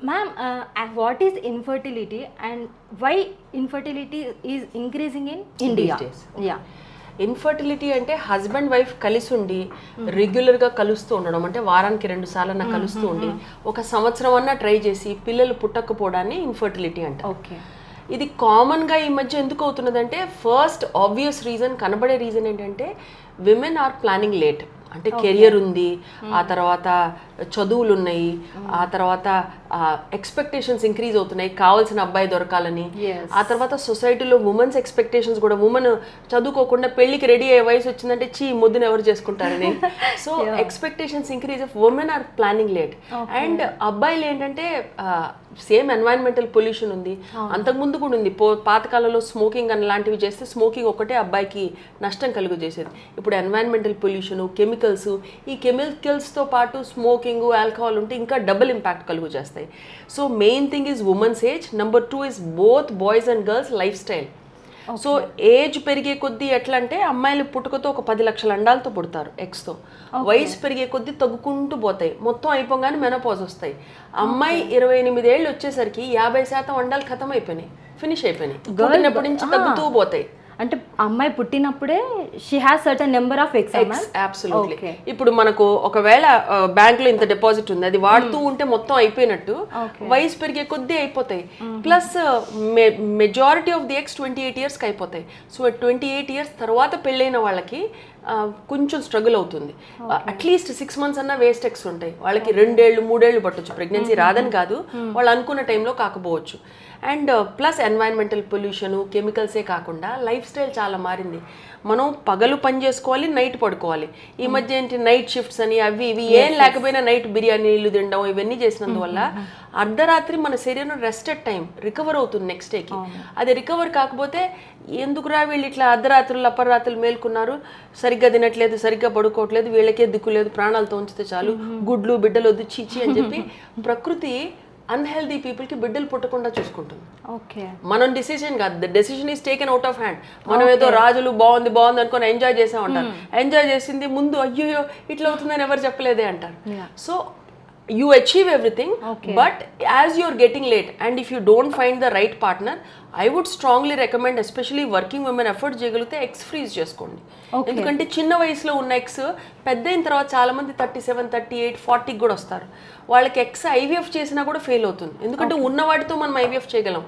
Ma'am, what is infertility and why infertility is increasing in India? days. Yeah. Infertility అంటే husband wife కలిసి ఉండి రెగ్యులర్గా కలుస్తూ ఉండడం, అంటే వారానికి 2 సార్లు కలుస్తూ ఉండి ఒక సంవత్సరం అన్నా ట్రై చేసి పిల్లలు పుట్టకపోవడాన్ని ఇన్ఫర్టిలిటీ అంట. Okay. ఇది కామన్గా ఈ మధ్య ఎందుకు అవుతున్నదంటే, ఫస్ట్ ఆబ్వియస్ రీజన్, కనబడే రీజన్ ఏంటంటే విమెన్ ఆర్ ప్లానింగ్ లేట్. అంటే కెరియర్ ఉంది, ఆ తర్వాత చదువులు ఉన్నాయి, ఆ తర్వాత ఎక్స్పెక్టేషన్స్ ఇంక్రీజ్ అవుతున్నాయి కావాల్సిన అబ్బాయి దొరకాలని. ఆ తర్వాత సొసైటీలో ఉమెన్స్ ఎక్స్పెక్టేషన్స్ కూడా, ఉమెన్ చదువుకోకుండా పెళ్లికి రెడీ అయ్యే వయసు వచ్చిందంటే చీ ముద్దును ఎవరు చేసుకుంటారని. So expectations increase of women are planning late. And అబ్బాయిలు ఏంటంటే సేమ్ ఎన్వైరన్మెంటల్ పొల్యూషన్ ఉంది, అంతకుముందు కూడా ఉంది. పాతకాలంలో స్మోకింగ్ అని లాంటివి చేస్తే స్మోకింగ్ ఒకటే అబ్బాయికి నష్టం కలుగు చేసేది. ఇప్పుడు ఎన్వైరన్మెంటల్ పొల్యూషన్, కెమికల్స్, ఈ కెమికల్స్తో పాటు స్మోకింగ్, ఆల్కహాల్ ఉంటే ఇంకా డబుల్ ఇంపాక్ట్ కలుగు చేస్తాయి. So main thing is women's age. Number 2 is both boys and girls life style. So age పెరిగే కొద్దీ ఎట్లా అంటే అమ్మాయిలు పుట్టుకతో ఒక 10 లక్షల అండాలతో పుడతారు ఎగ్స్తో. వయసు పెరిగే కొద్దీ తగ్గుకుంటూ పోతాయి, మొత్తం అయిపోగానే మెనోపాజ్ వస్తాయి. అమ్మాయి 28 ఏళ్ళు వచ్చేసరికి 50% అండాలు ఖతం అయిపోయినాయి, ఫినిష్ అయిపోయినాయి. పుట్టినప్పటి నుంచి తగ్గుతూ పోతాయి. అంటే అమ్మాయి పుట్టినప్పుడే she has certain number of eggs. Absolutely. ఇప్పుడు మనకు ఒకవేళ బ్యాంక్ లో ఇంత డిపాజిట్ ఉంది, అది వాడుతూ ఉంటే మొత్తం అయిపోయినట్టు వయసు పెరిగే కొద్దీ అయిపోతాయి. Plus majority of the eggs 28 years కి అయిపోతాయి. సో 28 years తర్వాత పెళ్ళైన వాళ్ళకి కొంచెం స్ట్రగుల్ అవుతుంది. అట్లీస్ట్ 6 months అన్నా వేస్ట్ ఎగ్స్ ఉంటాయి వాళ్ళకి. 2 ఏళ్ళు 3 ఏళ్ళు పట్టొచ్చు. ప్రెగ్నెన్సీ రాదని కాదు, వాళ్ళు అనుకున్న టైంలో కాకపోవచ్చు. అండ్ ప్లస్ ఎన్వైరన్మెంటల్ పొల్యూషన్, కెమికల్సే కాకుండా లైఫ్ స్టైల్ చాలా మారింది. మనం పగలు పని చేసుకోవాలి, నైట్ పడుకోవాలి. ఈ మధ్య ఏంటి నైట్ షిఫ్ట్స్ అని అవి ఇవి ఏం లేకపోయినా నైట్ బిర్యానీలు తినడం ఇవన్నీ చేసినందువల్ల అర్ధరాత్రి మన శరీరం రెస్టెడ్ టైం రికవర్ అవుతుంది నెక్స్ట్ డేకి. అది రికవర్ కాకపోతే ఎందుకురా వీళ్ళు ఇట్లా అర్ధరాత్రులు అపరాత్రులు మేల్కున్నారు, సరిగ్గా తినట్లేదు, సరిగ్గా పడుకోవట్లేదు, వీళ్ళకే దిక్కు లేదు, ప్రాణాలతో ఉంచితే చాలు, గుడ్లు బిడ్డలు వద్దు చీచి అని చెప్పి ప్రకృతి అన్హెల్దీ పీపుల్కి బిడ్డలు పుట్టకుండా చూసుకుంటుంది. ఓకే, మనం డిసిజన్ కాదు, the decision is taken out of hand. మనం ఏదో రాజులు బాగుంది బాగుంది అనుకొని ఎంజాయ్ చేసామంటారు. ఎంజాయ్ చేసింది ముందు అయ్యో ఇట్లా అవుతుందని ఎవరు చెప్పలేదే అంటారు. So you achieve everything, but as you're getting late and if you don't find the right partner, I would strongly recommend, especially working women, effort చేయగలిగితే ఎగ్స్ ఫ్రీజ్ చేసుకోండి. ఎందుకంటే చిన్న వయసులో ఉన్న ఎగ్స్ పెద్ద అయిన తర్వాత చాలా మంది 37, 38, 40 కూడా వస్తారు. వాళ్ళకి ఎగ్స్ ఐవీఎఫ్ చేసినా కూడా ఫెయిల్ అవుతుంది. ఎందుకంటే ఉన్న వాటితో మనం ఐవీఎఫ్ చేయగలం,